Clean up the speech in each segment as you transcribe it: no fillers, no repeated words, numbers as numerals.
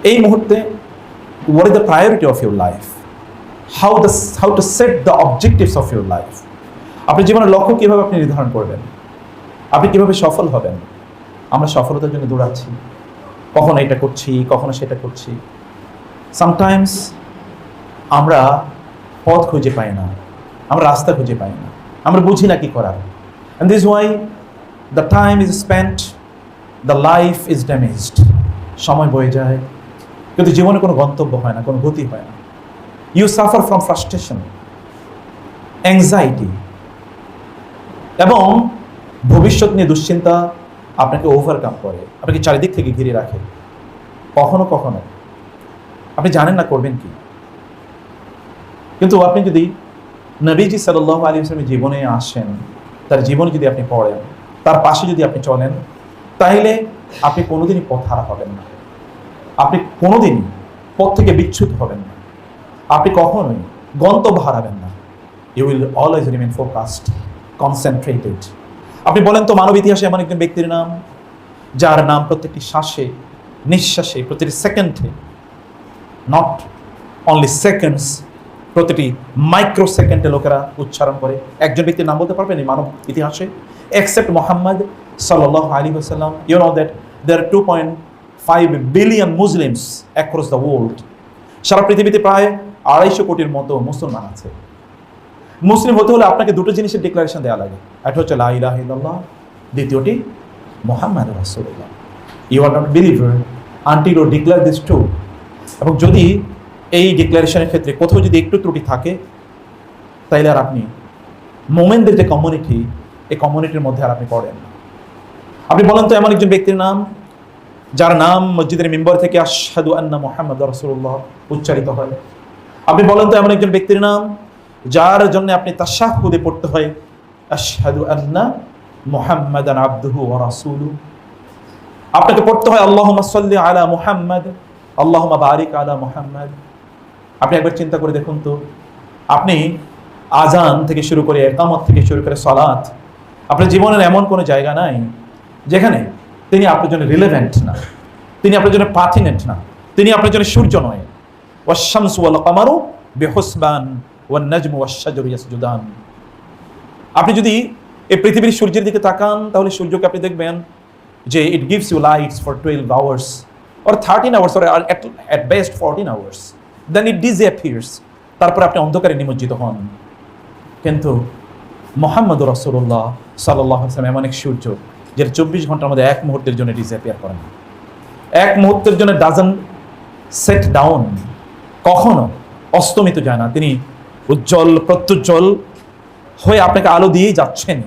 এই মুহূর্তে what is the priority of your life, how to set the objectives of your life, আপনি জীবনের লক্ষ্য কিভাবে আপনি নির্ধারণ করবেন, আপনি কিভাবে সফল হবেন। আমরা সফলতার জন্য দৌড়াচ্ছি, কখনো এটা করছি, কখনো সেটা করছি। সামটাইমস আমরা পথ খুঁজে পাই না, আমরা রাস্তা খুঁজে পাই না, আমরা বুঝি না কি করার। and this is why the time is spent, the life is damaged, সময় বয়ে যায় কিন্তু জীবনে কোনো গন্তব্য হয় না, কোনো গতি হয় না। you suffer from frustration, anxiety, এবং ভবিষ্যৎ নিয়ে দুশ্চিন্তা আপনাকে ওভারকাম করে, আপনাকে চারিদিক থেকে ঘিরে রাখে। কখনো কখনো আপনি জানেন না করবেন কি, কিন্তু আপনি যদি নবীজি সাল্লাল্লাহু আলাইহি ওয়াসাল্লামের জীবনে আসেন, তার জীবনে যদি আপনি পড়েন, তার পাশে যদি আপনি চলেন, তাহলে আপনি কোনোদিনই পথ হারা হবেন না, আপনি কোনোদিনই পথ থেকে বিচ্যুত হবেন না, আপনি কখনোই গন্তব্য হারাবেন না। You will always remain focused, concentrated. আপনি বলেন তো মানব ইতিহাসে এমন একজন ব্যক্তির নাম যার নাম প্রত্যেকটি শ্বাসে, নিঃশ্বাসে, প্রতিটি সেকেন্ডে, নট অনলি সেকেন্ডস, প্রতিটি মাইক্রো সেকেন্ডে লোকেরা উচ্চারণ করে। একজন ব্যক্তির নাম বলতে পারবেন এই মানব ইতিহাসে? এক্সেপ্ট মোহাম্মদ সাল্লাল্লাহু আলাইহি ওয়াসাল্লাম। You know that there are 2.5 billion Muslims across the world. সারা পৃথিবীতে প্রায় 250 কোটির মতো মুসলমান আছে। মুসলিম হতে হলে আপনাকে দুটো জিনিসের ডিক্লারেশন দেওয়া লাগে, একটা হচ্ছে লা ইলাহা ইল্লাল্লাহ, দ্বিতীয়টি মুহাম্মদ রাসূলুল্লাহ। You are not believer until you declare this two. এবং যদি এই ডিক্লারেশনের ক্ষেত্রে কোথাও যদি একটু ত্রুটি থাকে, তাইলে আর আপনি মোমেনদের যে কমিউনিটি, এই কমিউনিটির মধ্যে আর আপনি পড়েন না। আপনি বলেন তো এমন একজন ব্যক্তির নাম যার নাম মসজিদের মিম্বর থেকে আশহাদু আন্না মুহাম্মাদুর রাসূলুল্লাহ উচ্চারিত হয়। আপনি বলেন তো এমন একজন ব্যক্তির নাম যার জন্য আপনি তাশাহুদে পড়তে হয় আশহাদু আন্না মুহাম্মাদান আবদুহু ওয়া রাসূলুহু। আপনাকে পড়তে হয় আল্লাহুম্মা সাল্লি আলা মুহাম্মাদ, আল্লাহুম্মা বারিক আলা মুহাম্মাদ। আপনি একবার চিন্তা করে দেখুন তো, আপনি আজান থেকে শুরু করে ইকামত থেকে শুরু করে সালাত, আপনার জীবনের এমন কোনো জায়গা নাই যেখানে তিনি আপনার জন্য রিলেভেন্ট না, তিনি আপনার জন্য পার্টিনেন্ট না, তিনি আপনার জন্য সূর্য নয়। ওয়াশ শামসু ওয়াল কামারু বিহুসবান ওয়ান নাজমু ওয়াশ শাজারু ইয়াসজুদান। আপনি যদি এই পৃথিবীর সূর্যের দিকে তাকান, তাহলে সূর্যকে আপনি দেখবেন যে it gives you lights for 12 hours or 13 hours or at best 14 hours, then it disappears, তারপর আপনি অন্ধকারে নিমজ্জিত হন। কিন্তু মুহাম্মদুর রাসূলুল্লাহ সাল্লাল্লাহু আলাইহি ওয়াসাল্লাম এমন এক সূর্য যেটা 24 ঘন্টার মধ্যে এক মুহূর্তের জন্য ডিসঅ্যাপিয়ার করে না, এক মুহূর্তের জন্য ডাজন্ট সেট ডাউন, কখনো অস্তমিত যায় না। তিনি উজ্জ্বল প্রত্যুজ্জ্বল হয়ে আপনাকে আলো দিয়েই যাচ্ছেন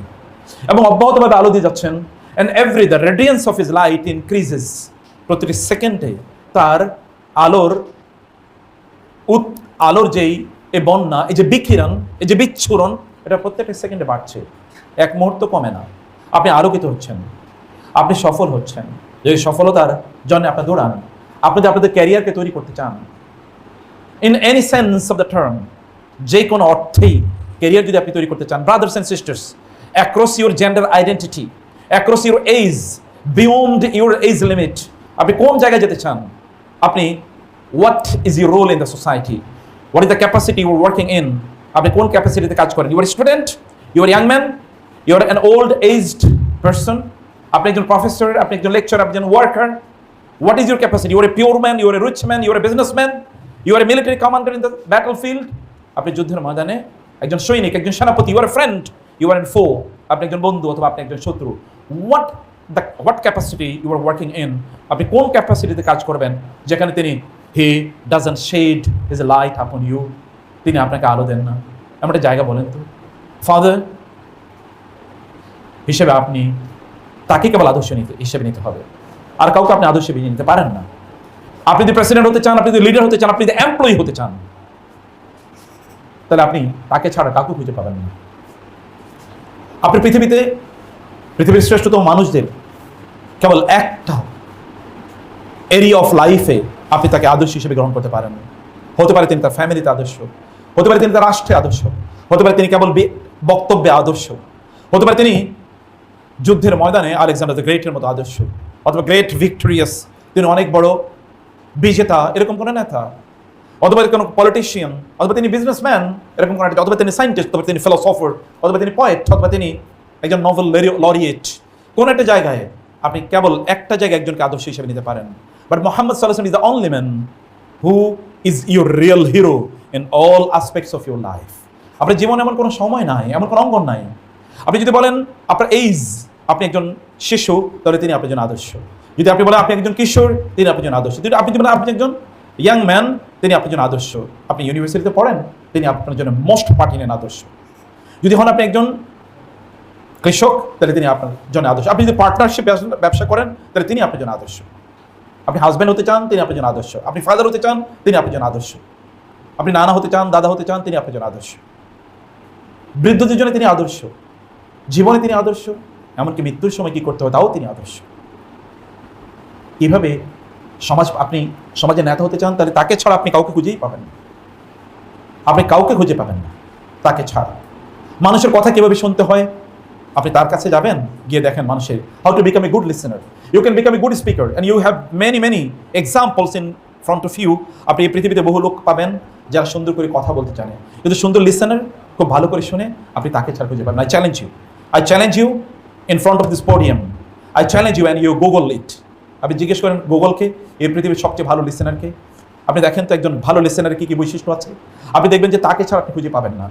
এবং অব্যাহতভাবে আলো দিয়ে যাচ্ছেন। and the radiance of his light increases, প্রতিটি সেকেন্ডে তার আলোর যেই এই বন্যা, এই যে বিকিরণ, এই যে বিচ্ছুরণ, এটা প্রত্যেকটা সেকেন্ডে বাড়ছে, এক মুহূর্ত কমে না। আপনি আলোকিত হচ্ছেন, আপনি সফল হচ্ছেন। যদি সফলতার জন্য আপনি দৌড়ান, আপনি যদি আপনাদের ক্যারিয়ারকে তৈরি করতে চান, in any sense of the term, যে কোনো অর্থেই ক্যারিয়ার যদি আপনি তৈরি করতে চান, brothers and sisters, across your gender identity, across your age, beyond your age limit, আপনি কোন জায়গায় যেতে চান, আপনি what is your role in the society, what is the capacity you are working in, আপনি কোন ক্যাপাসিটিতে কাজ করেন, you are student, you are young man, you are an old aged person, আপনি একজন প্রফেসর, আপনি একজন লেকচার, আপনি একজন worker, what is your capacity, you are a pure man, you are a rich man, you are a businessman, you are a military commander in the battle field, আপনি যুদ্ধের ময়দানে একজন সৈনিক, একজন সেনাপতি, you are a friend, you are an foe, আপনি একজন বন্ধু অথবা আপনি একজন শত্রু। What capacity you are working in, আপনি কোন ক্যাপাসিটিতে কাজ করবেন যেখানে তিনি he doesn't shade his light upon you, তিনি আপনাকে আলো দেন না, এমন একটা জায়গা বলেন তো। ফাদার হিসেবে আপনি তাকে কেবল আদর্শ হিসেবে নিতে হবে, আর কাউকে আপনি আদর্শ হিসেবে নিতে পারেন না। আপনি যদি প্রেসিডেন্ট হতে চান, আপনি যদি লিডার হতে চান, আপনি যদি এমপ্লয়ি হতে চান, তাহলে আপনি তাকে ছাড়া কাউকে খুঁজে পাবেন না। আপনি পৃথিবীর শ্রেষ্ঠতম মানুষদের কেবল একটা এরিয়া অফ লাইফে আপনি তাকে আদর্শ হিসেবে গ্রহণ করতে পারেন। হতে পারে তিনি তার ফ্যামিলিতে আদর্শ, হতে পারে তিনি তার রাষ্ট্রে আদর্শ, হতে পারে তিনি কেবল বক্তব্যে আদর্শ, হতে পারে তিনি যুদ্ধের ময়দানে আলেকজান্ডার দ্য গ্রেটের মতো আদর্শ, অথবা গ্রেট ভিক্টোরিয়াস, তিনি অনেক বড় বিজেতা এরকম কোনো নেতা, অথবা কোনো পলিটিশিয়ান, অথবা তিনি বিজনেসম্যান এরকম কোনো, অথবা তিনি সায়েন্টিস্ট, অথবা তিনি ফিলোসফার, অথবা তিনি পয়েট, অথবা তিনি একজন নোবেল লরিয়েট, কোন একটা জায়গায় আপনি কেবল একটা জায়গায় একজনকে আদর্শ হিসেবে নিতে পারেন। বাট মুহাম্মদ সাল্লাল্লাহু আলাইহি ওয়াসাল্লাম is the only man who is your real hero in all aspects of your life. আপনার জীবনে এমন কোনো সময় নাই, এমন কোনো অঙ্গন নাই। আপনি যদি বলেন আপনার এইজ, আপনি একজন শিশু, তাহলে তিনি আপনার জন্য আদর্শ। যদি আপনি বলেন আপনি একজন কিশোর, তিনি আপনার জন্য আদর্শ। যদি আপনি বলেন আপনি একজন ইয়াং ম্যান, তিনি আপনার জন্য আদর্শ। আপনি ইউনিভার্সিটিতে পড়েন, তিনি আপনার জন্য মোস্ট পার্টিনেন্ট আদর্শ। যদি হন আপনি একজন কৃষক, তাহলে তিনি আপনার জন্য আদর্শ। আপনি যদি পার্টনারশিপ ব্যবসা করেন, তাহলে তিনি আপনার জন্য আদর্শ। আপনি হাজব্যান্ড হতে চান, তিনি আপনার জন্য আদর্শ। আপনি ফাদার হতে চান, তিনি আপনার জন্য আদর্শ। আপনি নানা হতে চান, দাদা হতে চান, তিনি আপনার জন্য আদর্শ। বৃদ্ধদের জন্য তিনি আদর্শ, জীবনে তিনি আদর্শ, এমনকি মৃত্যুর সময় কি করতে হবে তাও তিনি আদর্শ। কিভাবে আপনি সমাজে নেতা হতে চান, তাহলে তাকে ছাড়া আপনি কাউকে খুঁজেই পাবেন না। আপনি কাউকে খুঁজে পাবেন না তাকে ছাড়া। মানুষের কথা কিভাবে শুনতে হয়, আপনি তার কাছে যাবেন, গিয়ে দেখেন মানুষের how to become a good listener. You can become a good speaker and you have many examples in front of you. আপনি এই পৃথিবীতে বহু লোক পাবেন যারা সুন্দর করে কথা বলতে জানে, কিন্তু সুন্দর লিসেনার, খুব ভালো করে শুনে, আপনি তাকে ছাড়া খুঁজে পাবেন। I challenge you in front of this podium. I challenge you and you Google it. আপনি জিজ্ঞেস করেন গুগলকে এই পৃথিবীর সবচেয়ে ভালো লিসেনারকে। আপনি দেখেন তো একজন ভালো লিসেনারের কি বৈশিষ্ট্য আছে। আপনি দেখবেন যে তাকে ছাড়া আপনি খুঁজে পাবেন না।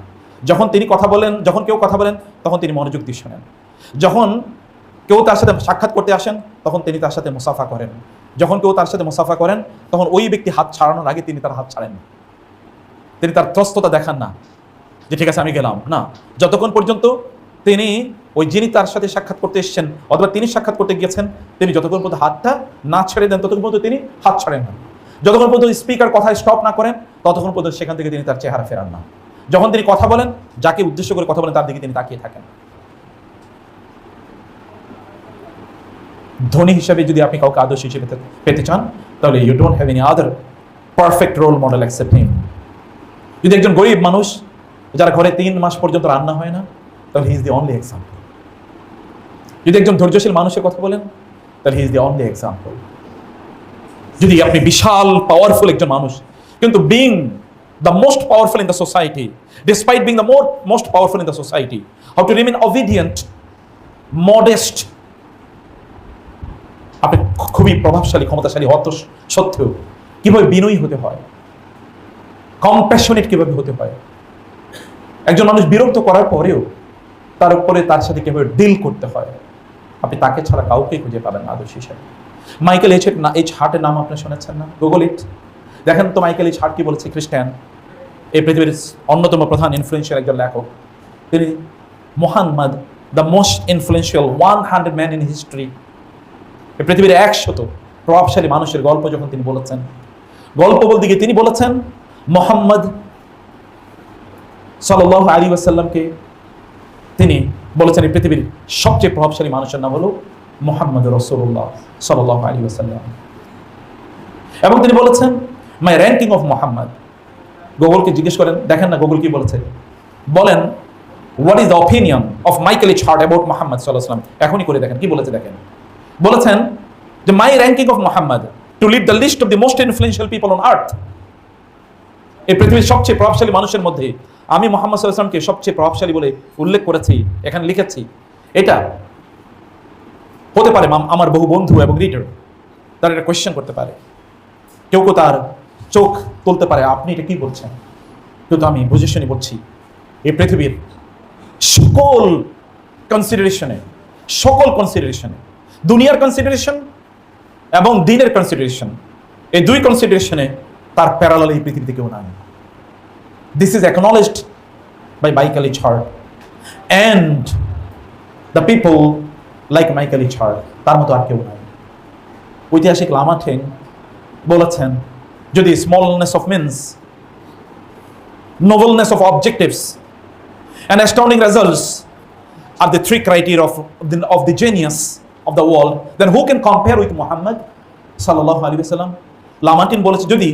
যখন তিনি কথা বলেন, যখন কেউ কথা বলেন, তখন তিনি মনোযোগ দিয়ে শোনেন। যখন কেউ তার সাথে সাক্ষাৎ করতে আসেন, তখন তিনি তার সাথে মুসাফা করেন। যখন কেউ তার সাথে মুসাফা করেন, তখন ওই ব্যক্তি হাত ছাড়ানোর আগে তিনি তার হাত ছাড়েন না। তিনি তার ত্রস্ততা দেখান না যে ঠিক আছে আমি গেলাম, না। যতক্ষণ পর্যন্ত তিনি ওই যিনি তার সাথে সাক্ষাৎ করতে এসেছেন, অথবা তিনি সাক্ষাৎ করতে গিয়েছেন, তিনি যতক্ষণ পর্যন্ত হাতটা না ছেড়ে দেন, ততক্ষণ পর্যন্ত তিনি হাত ছাড়েন না। যতক্ষণ পর্যন্ত স্পিকার কথায় স্টপ না করেন, ততক্ষণ পর্যন্ত সেখান থেকে তিনি তার চেহারা ফেরান না। যখন তিনি কথা বলেন, যাকে উদ্দেশ্য করে কথা বলেন, তার দিকে তিনি তাকিয়ে থাকেন। ধনী হিসাবে যদি আপনি কাউকে আদর্শ হিসেবে পেতে চান, তাহলে you don't have any other perfect role model except him. যদি একজন গরিব মানুষ, যার ঘরে 3 মাস পর্যন্ত রান্না হয় না, তাহলে he is the only example. যদি একজন ধৈর্যশীল মানুষের কথা বলেন, তাহলে he is the only example. যদি আপনি বিশাল পাওয়ারফুল একজন মানুষ, কিন্তু being the most powerful in the society, despite being the most powerful in the society, how to remain obedient, modest, আপনি খুবই প্রভাবশালী, ক্ষমতাশালী হওয়া সত্ত্বেও কিভাবে বিনয়ী হতে হয়, কম্প্যাশনেট কিভাবে হতে হয়, একজন মানুষ বিরক্ত করার পরেও তার উপরে তার সাথে কিভাবে ডিল করতে হয়, আপনি তাকে ছাড়া কাউকে খুঁজে পাবেন না আদর্শ হিসেবে। মাইকেল এইচ হার্টের নাম আপনি শুনেছেন না? গুগল ইট, দেখেন তো মাইকেল এইচ হার্ট কি বলেছে। খ্রিস্টান, এই পৃথিবীর অন্যতম প্রধান ইনফ্লুয়েন্সিয়াল একজন লেখক। তিনি Muhammad, the most influential 100 man in history, এই পৃথিবীর 100 প্রভাবশালী মানুষের গল্প যখন তিনি বলেছেন, গল্প বলতে গিয়ে তিনি বলেছেন মুহাম্মদ সাল্লাল্লাহু আলাইহি ওয়াসাল্লামকে তিনি বলেছেন এই পৃথিবীর সবচেয়ে প্রভাবশালী মানুষের নাম হলো মুহাম্মদ রাসূলুল্লাহ সাল্লাল্লাহু আলাইহি ওয়াসাল্লাম। এবং তিনি বলেছেন মাই র্যাঙ্কিং অফ মুহাম্মদ। গুগলকে জিজ্ঞেস করেন, দেখেন না গুগল কি বলেছে, বলেন what is the opinion of Michael H heart about Muhammad সাল্লাল্লাহু আলাইহি ওয়াসাল্লাম। এখনই করে দেখেন কি বলেছে, দেখেন। বলেছেন যে my ranking of Muhammad to lead the list of the most influential people on earth. এই পৃথিবীর সবচেয়ে প্রভাবশালী মানুষের মধ্যে আমি মুহাম্মদ সাল্লাল্লাহু আলাইহি ওয়াসাল্লামকে সবচেয়ে প্রভাবশালী বলে উল্লেখ করেছি, এখানে লিখেছি। এটা হতে পারে আমার বহু বন্ধু এবং রিডার তারা এটা কোয়েশ্চেন করতে পারে, কেউ কেউ তার চোখ তুলতে পারে, আপনি এটা কি বলছেন? কিন্তু আমি বুঝে শুনে বলছি, এই পৃথিবীর সকল কনসিডারেশনে, দুনিয়ার কনসিডারেশন এবং দিনের কনসিডারেশন, এই 2 কনসিডারেশনে তার প্যারালাল এই পৃথিবীতে কেউ নাই। This is acknowledged by Michael H Hart and the people like Michael H Hart, তার মতো আর কেউ নাই। ঐতিহাসিক লামার্কিন বলেছেন, যদি smallness of means, nobleness of objectives and astounding results are the 3 criteria of the genius of the world, then who can compare with Muhammad sallallahu alaihi wasallam? লামার্কিন বলেছে, যদি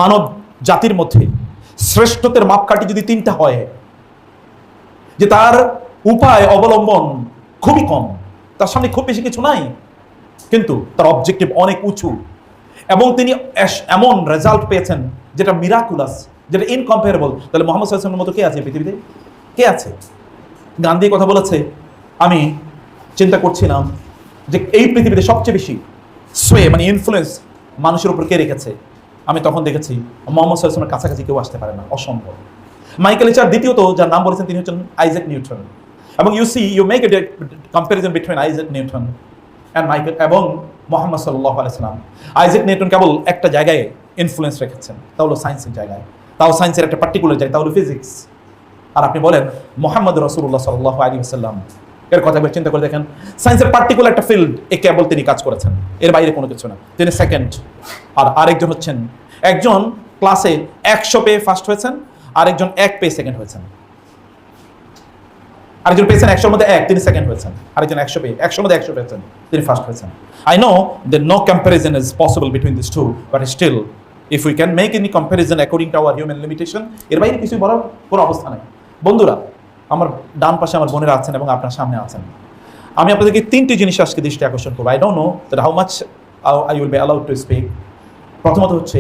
মানব জাতির মধ্যে শ্রেষ্ঠত্বের মাপকাঠি যদি 3টা হয়, যে তার উপায় অবলম্বন খুবই কম, তার সামনে খুব বেশি কিছু নাই, কিন্তু তার অবজেক্টিভ অনেক উঁচু, এবং তিনি এমন রেজাল্ট পেয়েছেন যেটা মিরাকুলাস, যেটা ইনকম্পারেবল। তাহলে মোহাম্মদ সাল্লাল্লাহু আলাইহি ওয়াসাল্লামের মতো কে আছে পৃথিবীতে? কে আছে? গান্ধী কথা বলেছে, আমি চিন্তা করছিলাম যে এই পৃথিবীতে সবচেয়ে বেশি মানে ইনফ্লুয়েন্স মানুষের উপর কে রেখেছে। আমি তখন দেখেছি মোহাম্মদ সাল্লাল্লাহু আলাইহি ওয়াসাল্লামের কাছাকাছি কেউ আসতে পারে না, অসম্ভব। মাইকেল এচার দ্বিতীয়ত যার নাম বলেছেন তিনি হচ্ছেন আইজ্যাক নিউটন। এবং you make a comparison between Isaac Newton and Michael এবং মোহাম্মদ সাল্লাল্লাহু আলাইহি ওয়াসাল্লাম। আইজ্যাক নিউটন কেবল একটা জায়গায় ইনফ্লুয়েন্স রেখেছেন, তা হলো সায়েন্সের জায়গায়, তাও সায়েন্সের একটা পার্টিকুলার জায়গায়, তা হলো ফিজিক্স। আর আপনি বলেন মোহাম্মদ রাসূলুল্লাহ সাল্লাল্লাহু আলাইহি ওয়াসাল্লাম এর কথা চিন্তা করে দেখেন, সায়েন্সের পার্টিকুলার একটা ফিল্ড এ কেবল তিনি কাজ করেছেন, এর বাইরে কোনো কিছু না। তিনি সেকেন্ড। আর আরেকজন হচ্ছেন, একজন ক্লাসে 100 পেয়ে ফার্স্ট হয়েছেন, আরেকজন 1 পেয়ে সেকেন্ড হয়েছেন। আরেকজন পেয়েছেন 100-র মধ্যে 1, তিনি সেকেন্ড হয়েছেন। আরেকজন 100 পেয়ে 100-র মধ্যে 100 পেয়েছেন, তিনি ফার্স্ট হয়েছেন। I know that no comparison is possible between this two, but still if we can make any comparison according to our human limitation, এর বাইরে কিছুই বলার কোনো অবস্থা নেই। বন্ধুরা, আমার ডান পাশে আমার বোনেরা আছেন এবং আপনার সামনে আছেন। আমি আপনাদেরকে 3টি জিনিস আজকে দৃষ্টি আকর্ষণ করবো। I don't know that how much I will be allowed to speak. প্রথমত হচ্ছে,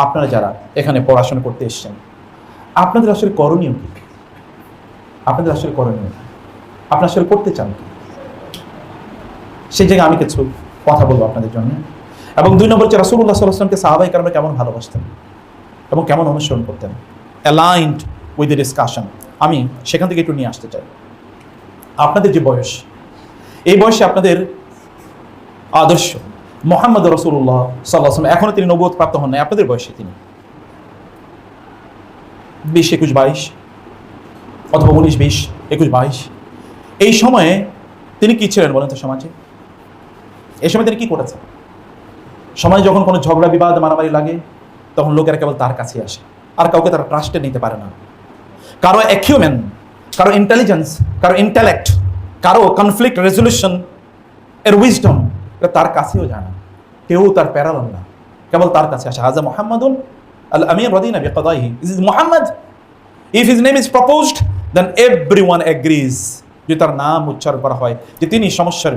আপনারা যারা এখানে পড়াশোনা করতে এসেছেন, আপনাদের আসলে করণীয় কি? আপনাদের আসলে করণীয় কি? আপনারা আসলে করতে চান কি? সেই জায়গায় আমি কিছু কথা বলবো আপনাদের জন্য। এবং 2 নম্বর হচ্ছে, রাসূলুল্লাহ সাল্লাল্লাহু আলাইহি ওয়াসাল্লামকে সাহাবায়ে কেরামরা কেমন ভালোবাসতেন এবং কেমন অনুসরণ করতেন, অ্যালাইনড উইথ দ্য ডিসকাশন। আমি সেখান থেকে একটু নিয়ে আসতে চাই। আপনাদের যে বয়স, এই বয়সে আপনাদের আদর্শ মুহাম্মদ রাসূলুল্লাহ সাল্লাল্লাহু আলাইহি ওয়াসাল্লাম, এখনো তিনি নবুয়ত প্রাপ্ত হন নাই, আপনাদের বয়সে তিনি 20, 21, 22 অথবা 19, 20, 21, 22, এই সময়ে তিনি কি ছিলেন বলেন তো সমাজে? এই সময় তিনি কি করেছেন? সমাজে যখন কোনো ঝগড়া বিবাদ মারামারি লাগে, তখন লোকেরা কেবল তার কাছে আসে, আর কাউকে তারা ট্রাস্টে নিতে পারে না। কারো অ্যাকিউমেন, কারো ইন্টেলিজেন্স, কারো ইন্টেলেক্ট, কারো কনফ্লিক্ট রেজলিউশন এর উইজডম, এটা তার কাছেও যায় না, কেউ তার প্যারালন না, কেবল তার কাছে আসে। হাজা মুহাম্মাদুন আল আমিন রাদিনা বিকাদাইহি, this is Muhammad. If his name is proposed, then everyone agrees. যে তার নাম উচ্চারণ করা হয়, যে তিনি সমস্যার,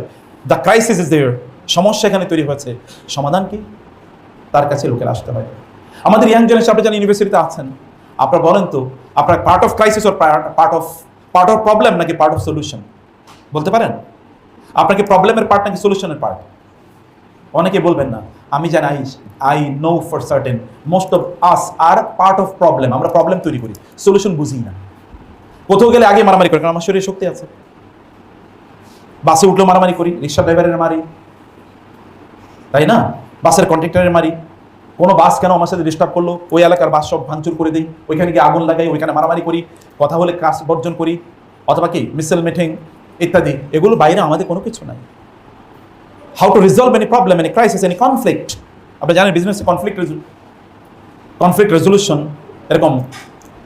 দ্য ক্রাইসিস ইজ দেয়ার, সমস্যা এখানে তৈরি হয়েছে, সমাধান কি? তার কাছে লোকের আসতে হয়। আমাদের ইয়াং জেনারেশন, আপনি যারা ইউনিভার্সিটিতে আছেন, আপনারা বলেন তো, আপনার part of crisis or part of problem নাকি পার্ট অফ সলিউশন? বলতে পারেন? আপনাকে প্রবলেমের পার্ট নাকি সলিউশনের পার্ট? অনেকে বলবেন না। আমি জানি, I know for certain most of us are part of problem. আমরা প্রবলেম তৈরি করি, সলিউশন বুঝি না। কোথাও গেলে আগে মারামারি করি, কারণ আমার শরীরে শক্তি আছে। বাসে উঠলেও মারামারি করি, রিক্সা ড্রাইভারের মারি, তাই না? বাসের কন্ট্রাক্টরের মারি। কোনো বাস কেন আমার সাথে ডিস্টার্ব করলো, ওই এলাকার বাস সব ভাঙচুর করে দিই, ওইখানে গিয়ে আগুন লাগাই, ওইখানে মারামারি করি, কথা বলে কাজ বর্জন করি, অথবা কি মিছিল মিটিং ইত্যাদি। এগুলো বাইরে আমাদের কোনো কিছু নাই। How to resolve any problem, any crisis, any conflict. আপনি জানেন বিজনেসে কনফ্লিক্ট রেজলিউশন এরকম